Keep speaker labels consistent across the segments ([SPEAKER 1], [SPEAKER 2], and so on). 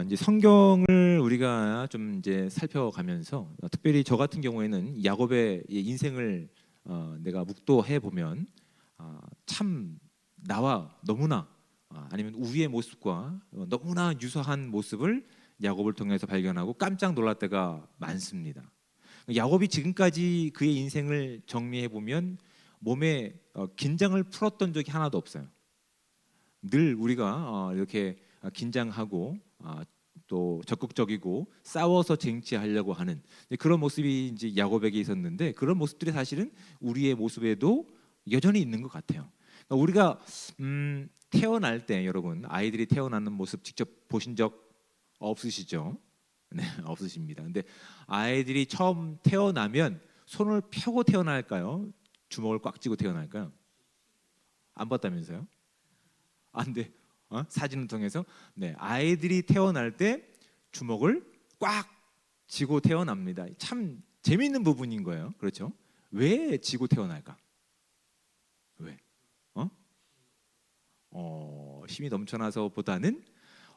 [SPEAKER 1] 이제 성경을 우리가 좀 이제 살펴가면서 특별히 저 같은 경우에는 야곱의 인생을 내가 묵도해 보면 참 나와 너무나 아니면 우리의 모습과 너무나 유사한 모습을 야곱을 통해서 발견하고 깜짝 놀랄 때가 많습니다. 야곱이 지금까지 그의 인생을 정리해 보면 몸에 긴장을 풀었던 적이 하나도 없어요. 늘 우리가 이렇게 긴장하고 또 적극적이고 싸워서 쟁취하려고 하는 그런 모습이 이제 야곱에게 있었는데, 그런 모습들이 사실은 우리의 모습에도 여전히 있는 것 같아요. 그러니까 우리가 태어날 때, 여러분 아이들이 태어나는 모습 직접 보신 적 없으시죠? 네, 없으십니다. 근데 아이들이 처음 태어나면 손을 펴고 태어날까요? 주먹을 꽉 쥐고 태어날까요? 안 봤다면서요? 안 돼. 사진을 통해서 아이들이 태어날 때 주먹을 꽉 쥐고 태어납니다. 참 재미있는 부분인 거예요. 그렇죠? 왜 쥐고 태어날까? 왜? 힘이 넘쳐나서보다는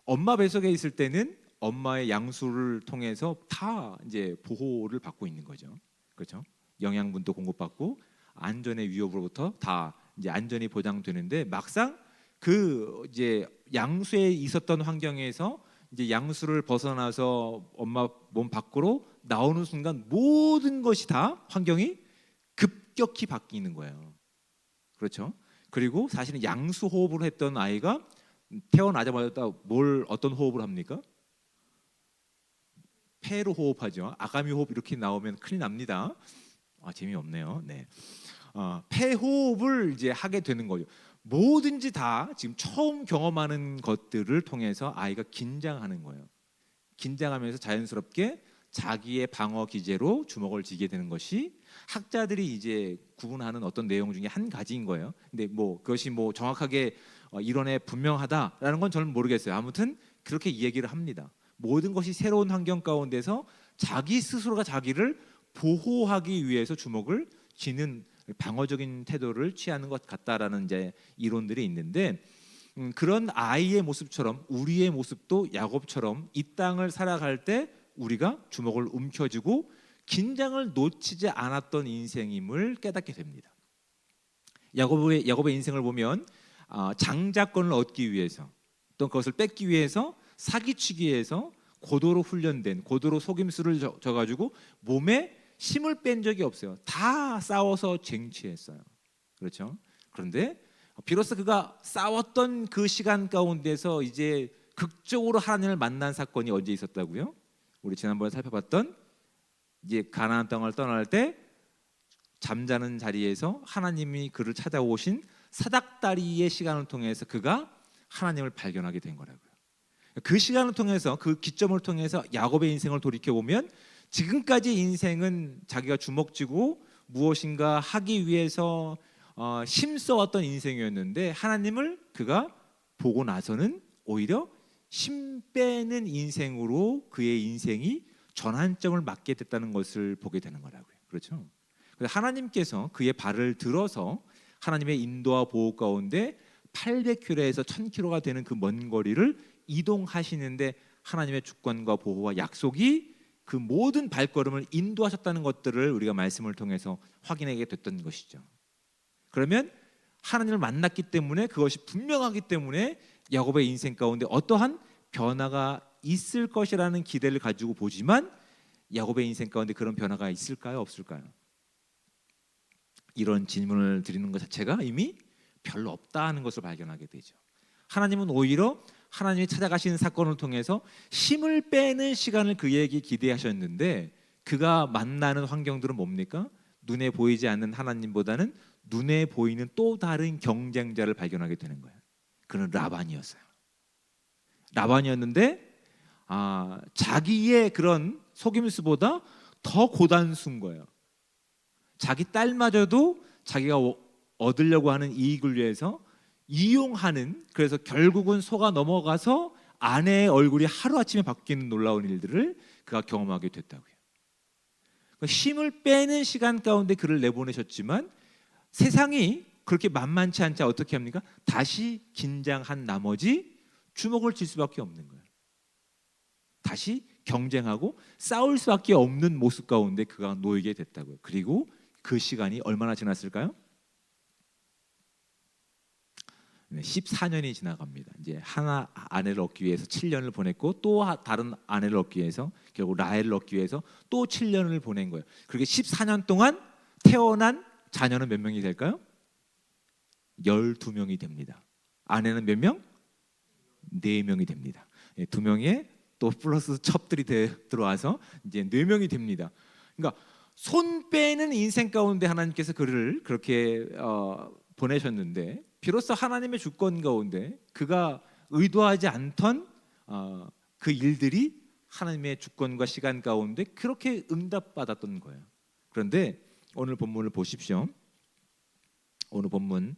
[SPEAKER 1] 엄마 뱃속에 있을 때는 엄마의 양수를 통해서 다 이제 보호를 받고 있는 거죠. 그렇죠? 영양분도 공급받고 안전의 위협으로부터 다 이제 안전이 보장되는데, 막상 그 이제 양수에 있었던 환경에서 이제 양수를 벗어나서 엄마 몸 밖으로 나오는 순간 모든 것이 다 환경이 급격히 바뀌는 거예요. 그렇죠? 그리고 사실은 양수 호흡을 했던 아이가 태어나자마자 어떤 호흡을 합니까? 폐로 호흡하죠. 아가미 호흡 이렇게 나오면 큰일 납니다. 재미없네요. 네. 폐 호흡을 이제 하게 되는 거죠. 뭐든지 다 지금 처음 경험하는 것들을 통해서 아이가 긴장하는 거예요. 긴장하면서 자연스럽게 자기의 방어 기제로 주먹을 쥐게 되는 것이 학자들이 이제 구분하는 어떤 내용 중에 한 가지인 거예요. 근데 그것이 정확하게 이론에 분명하다라는 건 저는 모르겠어요. 아무튼 그렇게 이야기를 합니다. 모든 것이 새로운 환경 가운데서 자기 스스로가 자기를 보호하기 위해서 주먹을 쥐는 방어적인 태도를 취하는 것 같다라는 이제 이론들이 있는데, 그런 아이의 모습처럼 우리의 모습도 야곱처럼 이 땅을 살아갈 때 우리가 주먹을 움켜쥐고 긴장을 놓치지 않았던 인생임을 깨닫게 됩니다. 야곱의 인생을 보면 장자권을 얻기 위해서, 또 그것을 뺏기 위해서, 사기치기 위해서 고도로 훈련된, 고도로 속임수를 져가지고 몸에 힘을 뺀 적이 없어요. 다 싸워서 쟁취했어요. 그렇죠? 그런데 비로소 그가 싸웠던 그 시간 가운데서 이제 극적으로 하나님을 만난 사건이 언제 있었다고요? 우리 지난번에 살펴봤던 이제 가나안 땅을 떠날 때 잠자는 자리에서 하나님이 그를 찾아오신 사닥다리의 시간을 통해서 그가 하나님을 발견하게 된 거라고요. 그 시간을 통해서, 그 기점을 통해서 야곱의 인생을 돌이켜 보면 지금까지 인생은 자기가 주먹쥐고 무엇인가 하기 위해서 힘써왔던 인생이었는데, 하나님을 그가 보고 나서는 오히려 힘 빼는 인생으로 그의 인생이 전환점을 맞게 됐다는 것을 보게 되는 거라고요. 그렇죠? 그래서 하나님께서 그의 발을 들어서 하나님의 인도와 보호 가운데 800km에서 1000km가 되는 그 먼 거리를 이동하시는데 하나님의 주권과 보호와 약속이 그 모든 발걸음을 인도하셨다는 것들을 우리가 말씀을 통해서 확인하게 됐던 것이죠. 그러면 하나님을 만났기 때문에, 그것이 분명하기 때문에 야곱의 인생 가운데 어떠한 변화가 있을 것이라는 기대를 가지고 보지만, 야곱의 인생 가운데 그런 변화가 있을까요? 없을까요? 이런 질문을 드리는 것 자체가 이미 별로 없다는 것을 발견하게 되죠. 하나님은 오히려 하나님이 찾아가시는 사건을 통해서 힘을 빼는 시간을 그에게 기대하셨는데, 그가 만나는 환경들은 뭡니까? 눈에 보이지 않는 하나님보다는 눈에 보이는 또 다른 경쟁자를 발견하게 되는 거예요. 그는 라반이었어요. 라반이었는데 자기의 그런 속임수보다 더 고단수인 거예요. 자기 딸마저도 자기가 얻으려고 하는 이익을 위해서 이용하는, 그래서 결국은 속아 넘어가서 아내의 얼굴이 하루아침에 바뀌는 놀라운 일들을 그가 경험하게 됐다고요. 힘을 빼는 시간 가운데 그를 내보내셨지만 세상이 그렇게 만만치 않자 어떻게 합니까? 다시 긴장한 나머지 주먹을 쥘 수밖에 없는 거예요. 다시 경쟁하고 싸울 수밖에 없는 모습 가운데 그가 놓이게 됐다고요. 그리고 그 시간이 얼마나 지났을까요? 14년이 지나갑니다. 이제 하나 아내를 얻기 위해서 7년을 보냈고 또 다른 아내를 얻기 위해서 결국 라헬을 얻기 위해서 또 7년을 보낸 거예요. 그렇게 14년 동안 태어난 자녀는 몇 명이 될까요? 12명이 됩니다. 아내는 몇 명? 4명이 됩니다. 2명에 또 플러스 첩들이 들어와서 이제 4명이 됩니다. 그러니까 손 빼는 인생 가운데 하나님께서 그를 그렇게 보내셨는데 비로소 하나님의 주권 가운데 그가 의도하지 않던 그 일들이 하나님의 주권과 시간 가운데 그렇게 응답받았던 거예요. 그런데 오늘 본문을 보십시오. 오늘 본문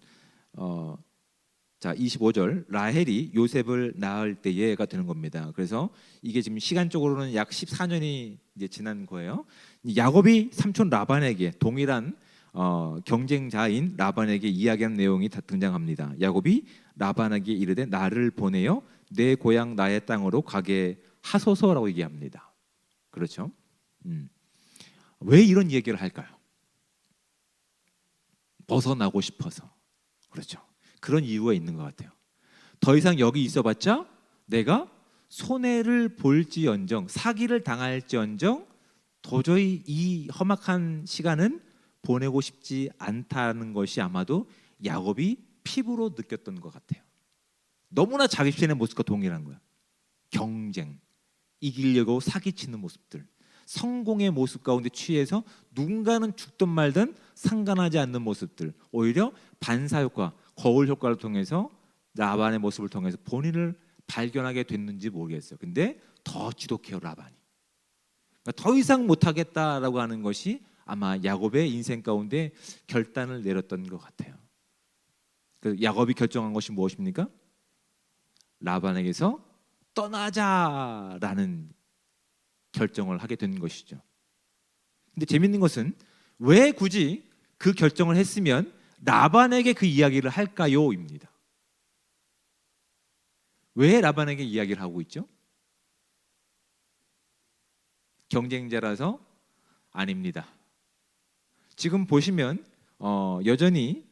[SPEAKER 1] 자 25절 라헬이 요셉을 낳을 때에가 되는 겁니다. 그래서 이게 지금 시간적으로는 약 14년이 이제 지난 거예요. 야곱이 삼촌 라반에게 동일한 경쟁자인 라반에게 이야기하는 내용이 등장합니다. 야곱이 라반에게 이르되 나를 보내어 내 고향 나의 땅으로 가게 하소서라고 얘기합니다. 그렇죠? 왜 이런 얘기를 할까요? 벗어나고 싶어서. 그렇죠. 그런 이유가 있는 것 같아요. 더 이상 여기 있어봤자 내가 손해를 볼지언정 사기를 당할지언정 도저히 이 험악한 시간은 보내고 싶지 않다는 것이 아마도 야곱이 피부로 느꼈던 것 같아요. 너무나 자기 자신의 모습과 동일한 거야. 경쟁, 이기려고 사기치는 모습들, 성공의 모습 가운데 취해서 누군가는 죽든 말든 상관하지 않는 모습들, 오히려 반사효과, 거울 효과를 통해서 라반의 모습을 통해서 본인을 발견하게 됐는지 모르겠어요. 근데 더 지독해요, 라반이. 그러니까 더 이상 못하겠다라고 하는 것이 아마 야곱의 인생 가운데 결단을 내렸던 것 같아요. 그래서 야곱이 결정한 것이 무엇입니까? 라반에게서 떠나자라는 결정을 하게 된 것이죠. 근데 재밌는 것은 왜 굳이 그 결정을 했으면 라반에게 그 이야기를 할까요?입니다. 왜 라반에게 이야기를 하고 있죠? 경쟁자라서? 아닙니다. 지금 보시면 여전히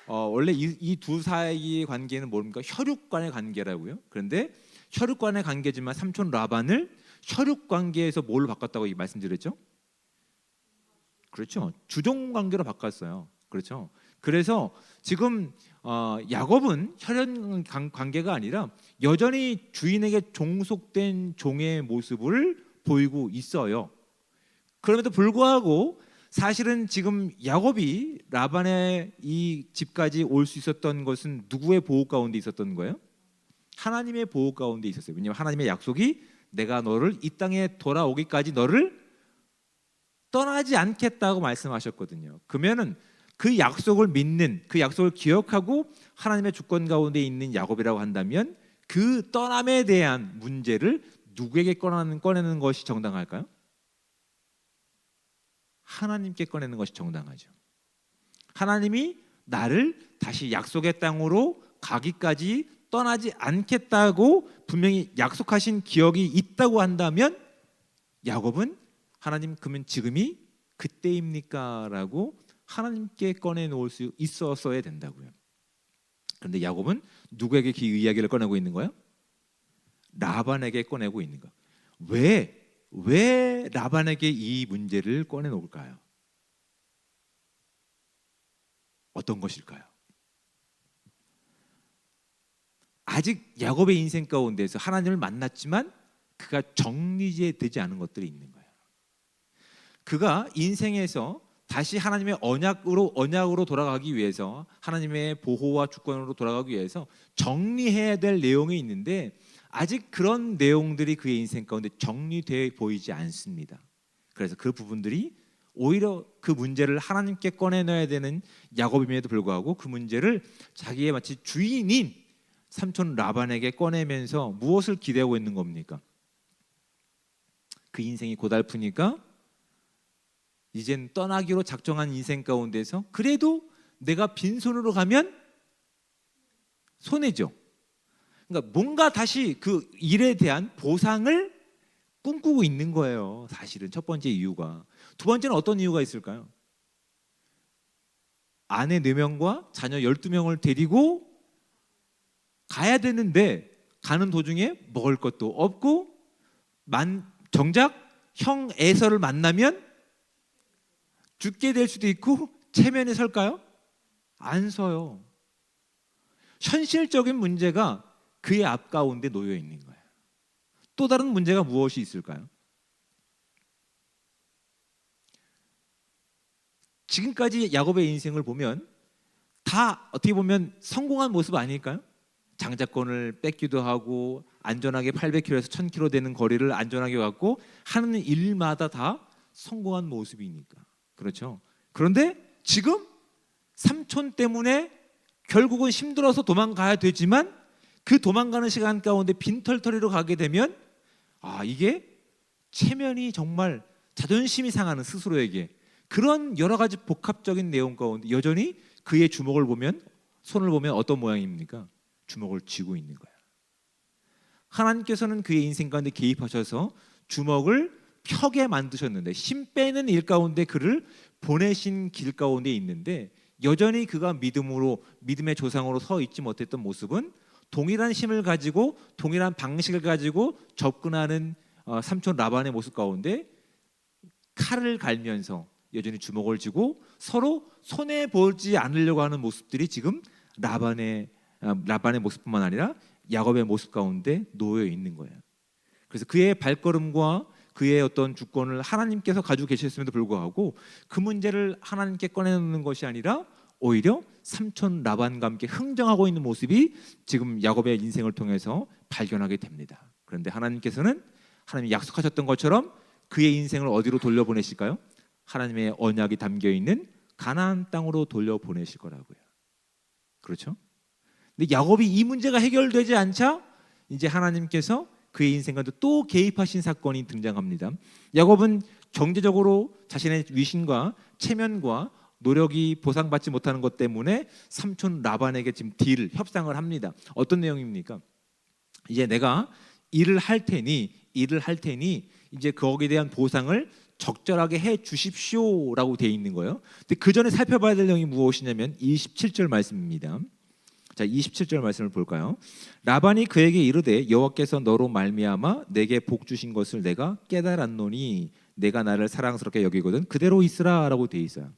[SPEAKER 1] 원래 이 두 사이의 관계는 뭡니까? 혈육간의 관계라고요. 그런데 혈육간의 관계지만 삼촌 라반을 혈육 관계에서 뭘로 바꿨다고 말씀드렸죠? 그렇죠. 주종 관계로 바꿨어요. 그렇죠. 그래서 지금 야곱은 혈연 관계가 아니라 여전히 주인에게 종속된 종의 모습을 보이고 있어요. 그럼에도 불구하고 사실은 지금 야곱이 라반의 이 집까지 올 수 있었던 것은 누구의 보호 가운데 있었던 거예요? 하나님의 보호 가운데 있었어요. 왜냐하면 하나님의 약속이 내가 너를 이 땅에 돌아오기까지 너를 떠나지 않겠다고 말씀하셨거든요. 그러면은 그 약속을 믿는, 그 약속을 기억하고 하나님의 주권 가운데 있는 야곱이라고 한다면 그 떠남에 대한 문제를 누구에게 꺼내는 것이 정당할까요? 하나님께 꺼내는 것이 정당하죠. 하나님이 나를 다시 약속의 땅으로 가기까지 떠나지 않겠다고 분명히 약속하신 기억이 있다고 한다면 야곱은 하나님 그러면 지금이 그때입니까? 라고 하나님께 꺼내놓을 수 있었어야 된다고요. 그런데 야곱은 누구에게 그 이야기를 꺼내고 있는 거예요? 라반에게 꺼내고 있는 거. 왜 라반에게 이 문제를 꺼내놓을까요? 어떤 것일까요? 아직 야곱의 인생 가운데서 하나님을 만났지만 그가 정리되지 않은 것들이 있는 거예요. 그가 인생에서 다시 하나님의 언약으로 돌아가기 위해서 하나님의 보호와 주권으로 돌아가기 위해서 정리해야 될 내용이 있는데 아직 그런 내용들이 그의 인생 가운데 정리되어 보이지 않습니다. 그래서 그 부분들이 오히려 그 문제를 하나님께 꺼내놔야 되는 야곱임에도 불구하고 그 문제를 자기의 마치 주인인 삼촌 라반에게 꺼내면서 무엇을 기대하고 있는 겁니까? 그 인생이 고달프니까 이젠 떠나기로 작정한 인생 가운데서 그래도 내가 빈손으로 가면 손해죠. 그러니까 뭔가 다시 그 일에 대한 보상을 꿈꾸고 있는 거예요. 사실은 첫 번째 이유가. 두 번째는 어떤 이유가 있을까요? 아내 4명과 자녀 12명을 데리고 가야 되는데 가는 도중에 먹을 것도 없고 정작 형 에서를 만나면 죽게 될 수도 있고 체면에 설까요? 안 서요. 현실적인 문제가 그의 앞 가운데 놓여 있는 거예요. 또 다른 문제가 무엇이 있을까요? 지금까지 야곱의 인생을 보면 다 어떻게 보면 성공한 모습 아닐까요? 장자권을 뺏기도 하고 안전하게 800km에서 1000km 되는 거리를 안전하게 갔고 하는 일마다 다 성공한 모습이니까. 그렇죠? 그런데 지금 삼촌 때문에 결국은 힘들어서 도망가야 되지만 그 도망가는 시간 가운데 빈털터리로 가게 되면 이게 체면이 정말 자존심이 상하는 스스로에게 그런 여러 가지 복합적인 내용 가운데 여전히 그의 주먹을 보면 손을 보면 어떤 모양입니까? 주먹을 쥐고 있는 거야. 하나님께서는 그의 인생 가운데 개입하셔서 주먹을 펴게 만드셨는데 힘 빼는 일 가운데 그를 보내신 길 가운데 있는데 여전히 그가 믿음의 조상으로 서 있지 못했던 모습은 동일한 힘을 가지고 동일한 방식을 가지고 접근하는 삼촌 라반의 모습 가운데 칼을 갈면서 여전히 주먹을 쥐고 서로 손해 보지 않으려고 하는 모습들이 지금 라반의 모습뿐만 아니라 야곱의 모습 가운데 놓여 있는 거예요. 그래서 그의 발걸음과 그의 어떤 주권을 하나님께서 가지고 계셨음에도 불구하고 그 문제를 하나님께 꺼내놓는 것이 아니라 오히려 삼촌 라반과 함께 흥정하고 있는 모습이 지금 야곱의 인생을 통해서 발견하게 됩니다. 그런데 하나님께서는 하나님이 약속하셨던 것처럼 그의 인생을 어디로 돌려보내실까요? 하나님의 언약이 담겨있는 가나안 땅으로 돌려보내실 거라고요. 그렇죠? 근데 야곱이 이 문제가 해결되지 않자 이제 하나님께서 그의 인생 가운데 또 개입하신 사건이 등장합니다. 야곱은 경제적으로 자신의 위신과 체면과 노력이 보상받지 못하는 것 때문에 삼촌 라반에게 지금 협상을 합니다. 어떤 내용입니까? 이제 내가 일을 할 테니 이제 거기에 대한 보상을 적절하게 해 주십시오라고 되어 있는 거예요. 근데 그 전에 살펴봐야 될 내용이 무엇이냐면 27절 말씀입니다. 자, 27절 말씀을 볼까요? 라반이 그에게 이르되 여호와께서 너로 말미암아 내게 복 주신 것을 내가 깨달았노니 내가 나를 사랑스럽게 여기거든 그대로 있으라라고 되어 있어요.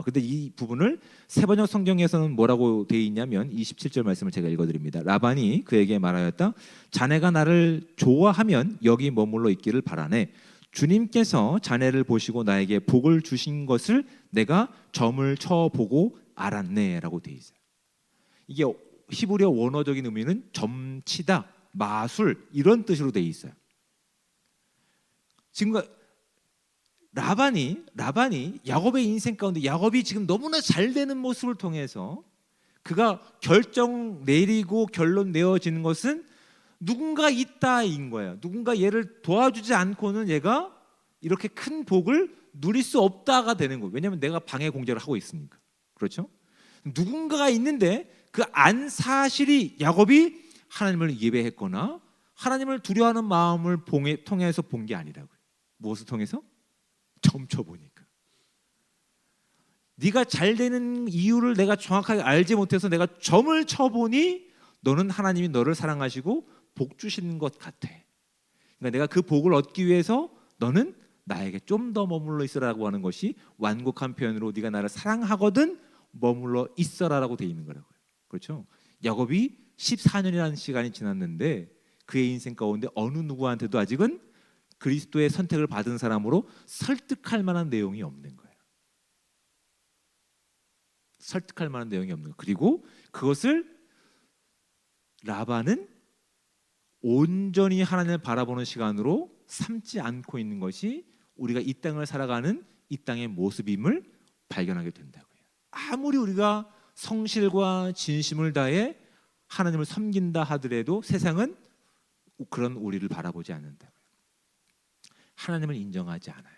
[SPEAKER 1] 근데 이 부분을 세번역 성경에서는 뭐라고 되어 있냐면 27절 말씀을 제가 읽어드립니다. 라반이 그에게 말하였다. 자네가 나를 좋아하면 여기 머물러 있기를 바라네. 주님께서 자네를 보시고 나에게 복을 주신 것을 내가 점을 쳐보고 알았네라고 되어 있어요. 이게 히브리어 원어적인 의미는 점치다, 마술 이런 뜻으로 되어 있어요. 지금 라반이 야곱의 인생 가운데 야곱이 지금 너무나 잘 되는 모습을 통해서 그가 결정 내리고 결론 내어지는 것은 누군가 있다인 거예요. 누군가 얘를 도와주지 않고는 얘가 이렇게 큰 복을 누릴 수 없다가 되는 거예요. 왜냐하면 내가 방해 공작을 하고 있으니까. 그렇죠? 누군가가 있는데 그 안 사실이 야곱이 하나님을 예배했거나 하나님을 두려워하는 마음을 통해서 본 게 아니라고요. 무엇을 통해서? 점쳐보니까. 네가 잘 되는 이유를 내가 정확하게 알지 못해서 내가 점을 쳐보니 너는 하나님이 너를 사랑하시고 복 주시는 것 같아. 그러니까 내가 그 복을 얻기 위해서 너는 나에게 좀 더 머물러 있으라고 하는 것이 완곡한 표현으로 네가 나를 사랑하거든 머물러 있어라라고 되어 있는 거라고요. 그렇죠? 야곱이 14년이라는 시간이 지났는데 그의 인생 가운데 어느 누구한테도 아직은 그리스도의 선택을 받은 사람으로 설득할 만한 내용이 없는 거예요. 설득할 만한 내용이 없는 거예요. 그리고 그것을 라반은 온전히 하나님을 바라보는 시간으로 삼지 않고 있는 것이 우리가 이 땅을 살아가는 이 땅의 모습임을 발견하게 된다고요. 아무리 우리가 성실과 진심을 다해 하나님을 섬긴다 하더라도 세상은 그런 우리를 바라보지 않는다고요. 하나님을 인정하지 않아요.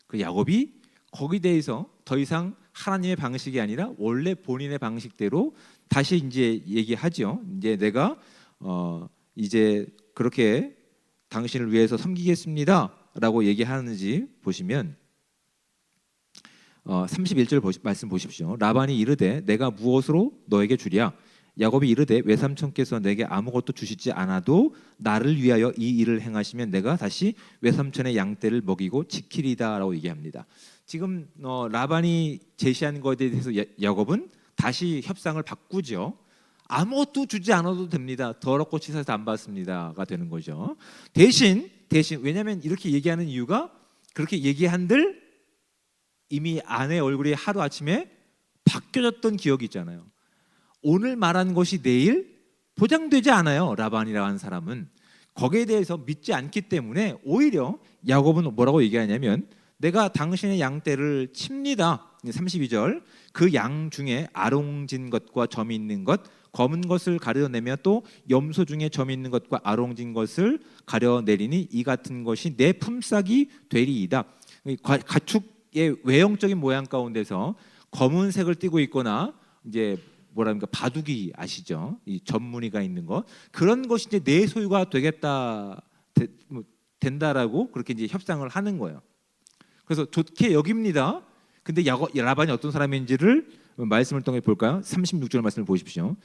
[SPEAKER 1] 그 야곱이 거기에 대해서 더 이상 하나님의 방식이 아니라 원래 본인의 방식대로 다시 이제 얘기하죠. 이제 내가 이제 그렇게 당신을 위해서 섬기겠습니다라고 얘기하는지 보시면 31절 말씀 보십시오. 라반이 이르되 내가 무엇으로 너에게 주랴? 야곱이 이르되 외삼촌께서 내게 아무것도 주시지 않아도 나를 위하여 이 일을 행하시면 내가 다시 외삼촌의 양떼를 먹이고 지키리다라고 얘기합니다. 지금 라반이 제시한 것에 대해서 야곱은 다시 협상을 바꾸죠. 아무것도 주지 않아도 됩니다. 더럽고 치사해서 안 받습니다가 되는 거죠. 대신 왜냐하면 이렇게 얘기하는 이유가 그렇게 얘기한들 이미 아내 얼굴이 하루 아침에 바뀌어졌던 기억이 있잖아요. 오늘 말한 것이 내일 보장되지 않아요. 라반이라는 사람은 거기에 대해서 믿지 않기 때문에 오히려 야곱은 뭐라고 얘기하냐면 내가 당신의 양떼를 칩니다. 32절 그 양 중에 아롱진 것과 점이 있는 것 검은 것을 가려내며 또 염소 중에 점이 있는 것과 아롱진 것을 가려내리니 이 같은 것이 내 품삯이 되리이다. 가축의 외형적인 모양 가운데서 검은색을 띠고 있거나 이제 뭐랍니까 바둑이 아시죠? 이 전무늬가 있는 것 그런 것이 이제 내 소유가 된다라고 그렇게 이제 협상을 하는 거예요. 그래서 좋게 여깁니다. 근데 라반이 어떤 사람인지를 말씀을 통해 볼까요? 36절 말씀을 보십시오.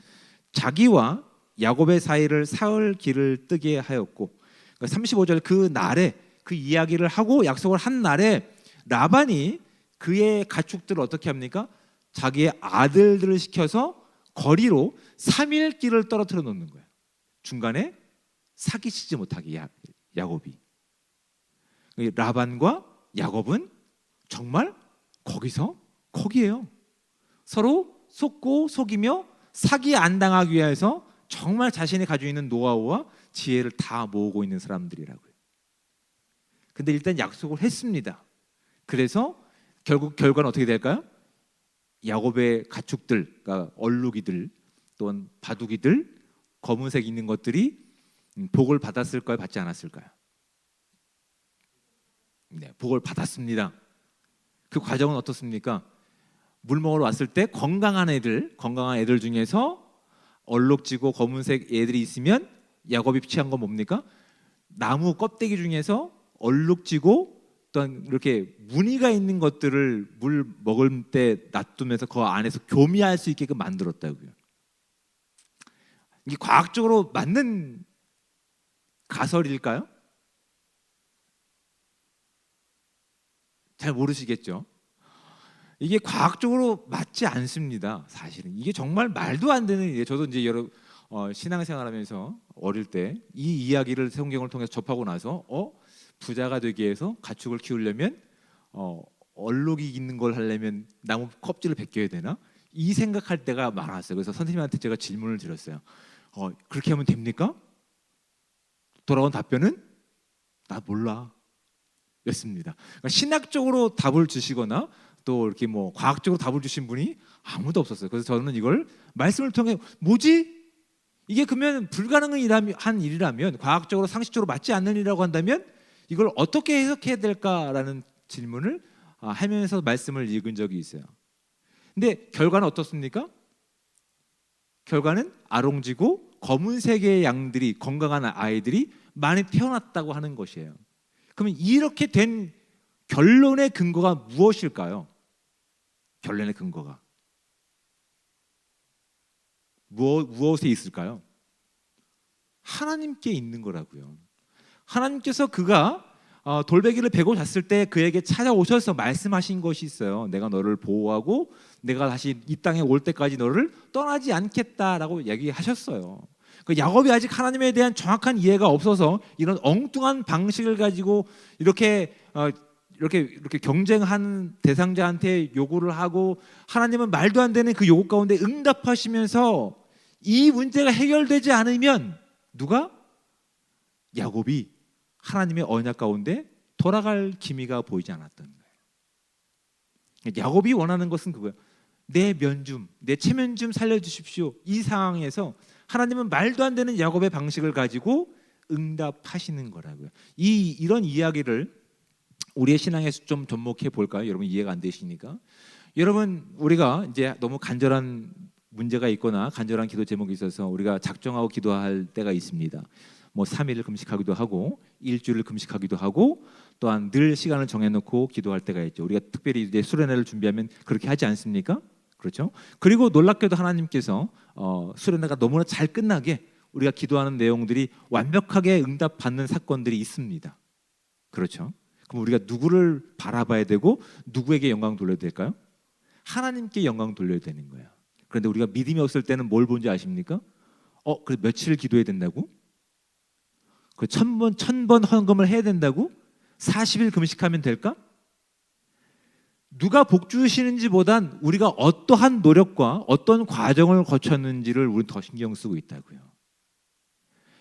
[SPEAKER 1] 자기와 야곱의 사이를 사흘 길을 뜨게 하였고 35절 그 날에 그 이야기를 하고 약속을 한 날에 라반이 그의 가축들을 어떻게 합니까? 자기의 아들들을 시켜서 거리로 3일 길을 떨어뜨려 놓는 거예요. 중간에 사기치지 못하게 야곱이. 라반과 야곱은 정말 거기에요. 서로 속고 속이며 사기 안 당하기 위해서 정말 자신이 가지고 있는 노하우와 지혜를 다 모으고 있는 사람들이라고요. 근데 일단 약속을 했습니다. 그래서 결국 결과는 어떻게 될까요? 야곱의 가축들, 그러니까 얼룩이들 또는 바둑이들 검은색 있는 것들이 복을 받았을까요? 받지 않았을까요? 네, 복을 받았습니다. 그 과정은 어떻습니까? 물 먹으러 왔을 때 건강한 애들 중에서 얼룩지고 검은색 애들이 있으면 야곱이 취한 건 뭡니까? 나무 껍데기 중에서 얼룩지고 어떤 이렇게 무늬가 있는 것들을 물 먹을 때 놔두면서 그 안에서 교미할 수 있게끔 만들었다고요. 이게 과학적으로 맞는 가설일까요? 잘 모르시겠죠. 이게 과학적으로 맞지 않습니다. 사실은 이게 정말 말도 안 되는 일이에요. 저도 이제 신앙생활하면서 어릴 때 이 이야기를 성경을 통해서 접하고 나서 부자가 되기 위해서 가축을 키우려면 얼룩이 있는 걸 하려면 나무 껍질을 벗겨야 되나? 이 생각할 때가 많았어요. 그래서 선생님한테 제가 질문을 드렸어요. 그렇게 하면 됩니까? 돌아온 답변은 나 몰라 였습니다. 그러니까 신학적으로 답을 주시거나 또 이렇게 뭐 과학적으로 답을 주신 분이 아무도 없었어요. 그래서 저는 이걸 말씀을 통해 뭐지? 이게 그러면 불가능한 일이라면 과학적으로 상식적으로 맞지 않는 일이라고 한다면 이걸 어떻게 해석해야 될까라는 질문을 하면서 말씀을 읽은 적이 있어요. 근데 결과는 어떻습니까? 결과는 아롱지고 검은색의 양들이 건강한 아이들이 많이 태어났다고 하는 것이에요. 그러면 이렇게 된 결론의 근거가 무엇일까요? 결론의 근거가 무엇에 있을까요? 하나님께 있는 거라고요. 하나님께서 그가 돌베개를 베고 잤을 때 그에게 찾아오셔서 말씀하신 것이 있어요. 내가 너를 보호하고 내가 다시 이 땅에 올 때까지 너를 떠나지 않겠다라고 얘기하셨어요. 야곱이 아직 하나님에 대한 정확한 이해가 없어서 이런 엉뚱한 방식을 가지고 이렇게 경쟁하는 대상자한테 요구를 하고 하나님은 말도 안 되는 그 요구 가운데 응답하시면서 이 문제가 해결되지 않으면 누가? 야곱이 하나님의 언약 가운데 돌아갈 기미가 보이지 않았던 거예요. 야곱이 원하는 것은 그거예요. 내 면좀, 내 체면 좀 살려주십시오. 이 상황에서 하나님은 말도 안 되는 야곱의 방식을 가지고 응답하시는 거라고요. 이런 이야기를 우리의 신앙에서 좀 접목해 볼까요? 여러분 이해가 안 되시니까. 여러분 우리가 이제 너무 간절한 문제가 있거나 간절한 기도 제목이 있어서 우리가 작정하고 기도할 때가 있습니다. 뭐 3일 금식하기도 하고 일주일 금식하기도 하고 또한 늘 시간을 정해놓고 기도할 때가 있죠. 우리가 특별히 이제 수련회를 준비하면 그렇게 하지 않습니까? 그렇죠? 그리고 놀랍게도 하나님께서 수련회가 너무나 잘 끝나게 우리가 기도하는 내용들이 완벽하게 응답받는 사건들이 있습니다. 그렇죠? 그럼 우리가 누구를 바라봐야 되고 누구에게 영광 돌려야 될까요? 하나님께 영광 돌려야 되는 거예요. 그런데 우리가 믿음이 없을 때는 뭘 본지 아십니까? 그래 며칠 기도해야 된다고? 그 1000번 헌금을 해야 된다고? 40일 금식하면 될까? 누가 복 주시는지보단 우리가 어떠한 노력과 어떤 과정을 거쳤는지를 우리는 더 신경 쓰고 있다고요.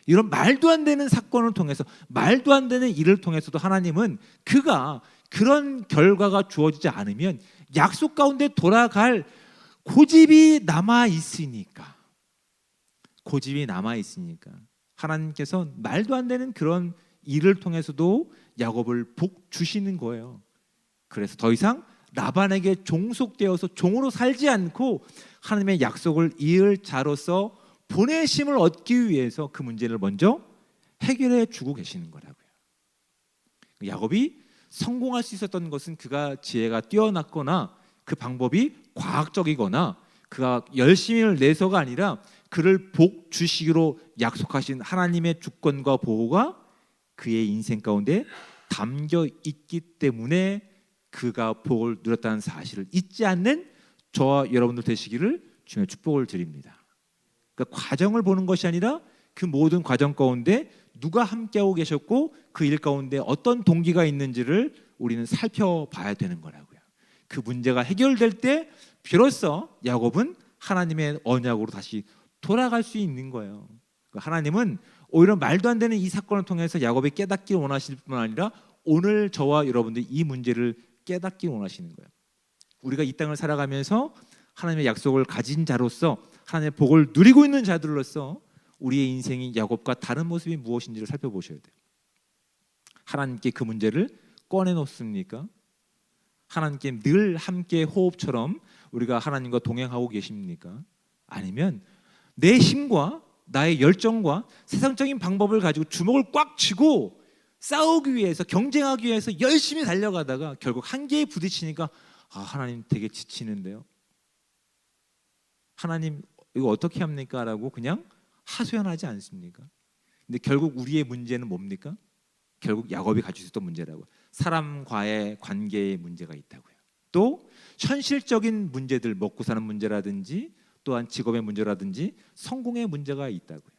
[SPEAKER 1] 이런 말도 안 되는 사건을 통해서 말도 안 되는 일을 통해서도 하나님은 그가 그런 결과가 주어지지 않으면 약속 가운데 돌아갈 고집이 남아 있으니까 하나님께서 말도 안 되는 그런 일을 통해서도 야곱을 복 주시는 거예요. 그래서 더 이상 라반에게 종속되어서 종으로 살지 않고 하나님의 약속을 이을 자로서 보내심을 얻기 위해서 그 문제를 먼저 해결해 주고 계시는 거라고요. 야곱이 성공할 수 있었던 것은 그가 지혜가 뛰어났거나 그 방법이 과학적이거나 그가 열심히 내서가 아니라 그를 복 주시기로 약속하신 하나님의 주권과 보호가 그의 인생 가운데 담겨 있기 때문에 그가 복을 누렸다는 사실을 잊지 않는 저와 여러분들 되시기를 주님의 축복을 드립니다. 그러니까 과정을 보는 것이 아니라 그 모든 과정 가운데 누가 함께하고 계셨고 그 일 가운데 어떤 동기가 있는지를 우리는 살펴봐야 되는 거라고요. 그 문제가 해결될 때 비로소 야곱은 하나님의 언약으로 다시 돌아갈 수 있는 거예요. 하나님은 오히려 말도 안 되는 이 사건을 통해서 야곱이 깨닫기를 원하실 뿐 아니라 오늘 저와 여러분들이 이 문제를 깨닫기를 원하시는 거예요. 우리가 이 땅을 살아가면서 하나님의 약속을 가진 자로서 하나님의 복을 누리고 있는 자들로서 우리의 인생이 야곱과 다른 모습이 무엇인지를 살펴보셔야 돼요. 하나님께 그 문제를 꺼내놓습니까? 하나님께 늘 함께 호흡처럼 우리가 하나님과 동행하고 계십니까? 아니면 내 힘과 나의 열정과 세상적인 방법을 가지고 주먹을 꽉 쥐고 싸우기 위해서 경쟁하기 위해서 열심히 달려가다가 결국 한계에 부딪히니까 하나님 되게 지치는데요. 하나님 이거 어떻게 합니까? 라고 그냥 하소연하지 않습니까? 근데 결국 우리의 문제는 뭡니까? 결국 야곱이 가지고 있었던 문제라고. 사람과의 관계의 문제가 있다고요. 또 현실적인 문제들, 먹고 사는 문제라든지 또한 직업의 문제라든지 성공의 문제가 있다고요.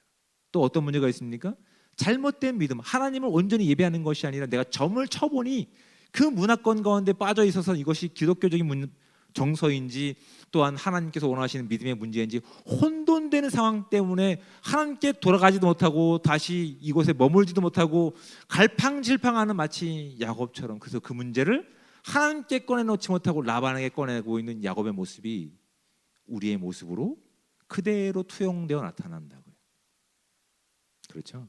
[SPEAKER 1] 또 어떤 문제가 있습니까? 잘못된 믿음, 하나님을 온전히 예배하는 것이 아니라 내가 점을 쳐보니 그 문화권 가운데 빠져 있어서 이것이 기독교적인 정서인지 또한 하나님께서 원하시는 믿음의 문제인지 혼돈되는 상황 때문에 하나님께 돌아가지도 못하고 다시 이곳에 머물지도 못하고 갈팡질팡하는 마치 야곱처럼. 그래서 그 문제를 하나님께 꺼내놓지 못하고 라반에게 꺼내고 있는 야곱의 모습이 우리의 모습으로 그대로 투영되어 나타난다고요. 그렇죠?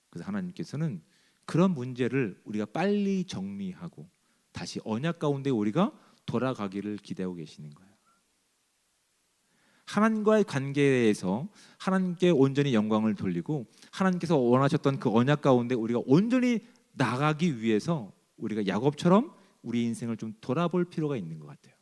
[SPEAKER 1] 그래서 하나님께서는 그런 문제를 우리가 빨리 정리하고 다시 언약 가운데 우리가 돌아가기를 기대하고 계시는 거예요. 하나님과의 관계에서 하나님께 온전히 영광을 돌리고 하나님께서 원하셨던 그 언약 가운데 우리가 온전히 나가기 위해서 우리가 야곱처럼 우리 인생을 좀 돌아볼 필요가 있는 것 같아요.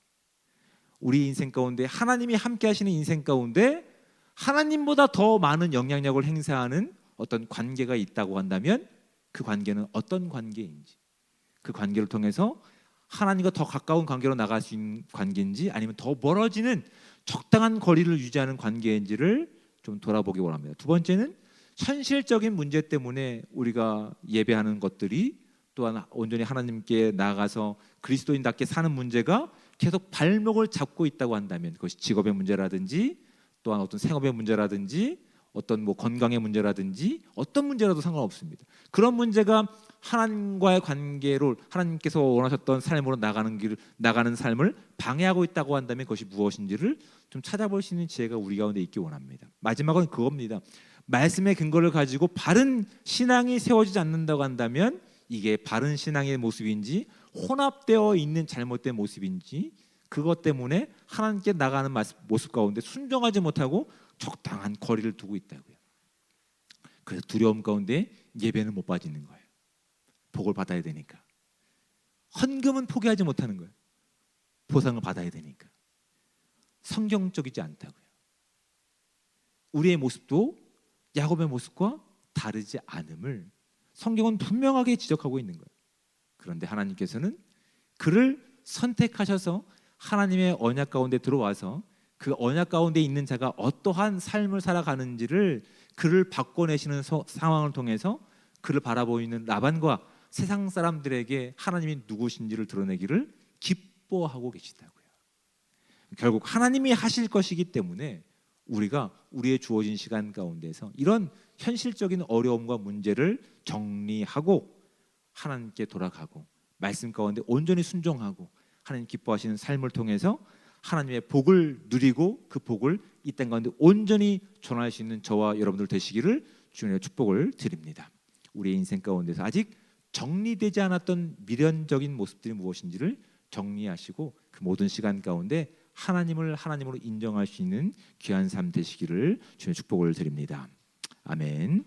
[SPEAKER 1] 우리 인생 가운데 하나님이 함께 하시는 인생 가운데 하나님보다 더 많은 영향력을 행사하는 어떤 관계가 있다고 한다면 그 관계는 어떤 관계인지, 그 관계를 통해서 하나님과 더 가까운 관계로 나갈 수 있는 관계인지 아니면 더 멀어지는 적당한 거리를 유지하는 관계인지를 좀 돌아보기 원합니다. 두 번째는 현실적인 문제 때문에 우리가 예배하는 것들이 또한 온전히 하나님께 나아가서 그리스도인답게 사는 문제가 계속 발목을 잡고 있다고 한다면 그것이 직업의 문제라든지 또한 어떤 생업의 문제라든지 어떤 건강의 문제라든지 어떤 문제라도 상관없습니다. 그런 문제가 하나님과의 관계로 하나님께서 원하셨던 삶으로 나가는 삶을 방해하고 있다고 한다면 그것이 무엇인지를 좀 찾아볼 수 있는 지혜가 우리 가운데 있기 원합니다. 마지막은 그겁니다. 말씀의 근거를 가지고 바른 신앙이 세워지지 않는다고 한다면 이게 바른 신앙의 모습인지 혼합되어 있는 잘못된 모습인지 그것 때문에 하나님께 나가는 모습 가운데 순종하지 못하고 적당한 거리를 두고 있다고요. 그래서 두려움 가운데 예배는 못 빠지는 거예요. 복을 받아야 되니까. 헌금은 포기하지 못하는 거예요. 보상을 받아야 되니까. 성경적이지 않다고요. 우리의 모습도 야곱의 모습과 다르지 않음을 성경은 분명하게 지적하고 있는 거예요. 그런데 하나님께서는 그를 선택하셔서 하나님의 언약 가운데 들어와서 그 언약 가운데 있는 자가 어떠한 삶을 살아가는지를 그를 바꿔내시는 상황을 통해서 그를 바라보이는 라반과 세상 사람들에게 하나님이 누구신지를 드러내기를 기뻐하고 계시다고요. 결국 하나님이 하실 것이기 때문에 우리가 우리의 주어진 시간 가운데서 이런 현실적인 어려움과 문제를 정리하고 하나님께 돌아가고 말씀 가운데 온전히 순종하고 하나님 기뻐하시는 삶을 통해서 하나님의 복을 누리고 그 복을 이 땅 가운데 온전히 전할 수 있는 저와 여러분들 되시기를 주님의 축복을 드립니다. 우리의 인생 가운데서 아직 정리되지 않았던 미련적인 모습들이 무엇인지를 정리하시고 그 모든 시간 가운데 하나님을 하나님으로 인정할 수 있는 귀한 삶 되시기를 주님의 축복을 드립니다. 아멘.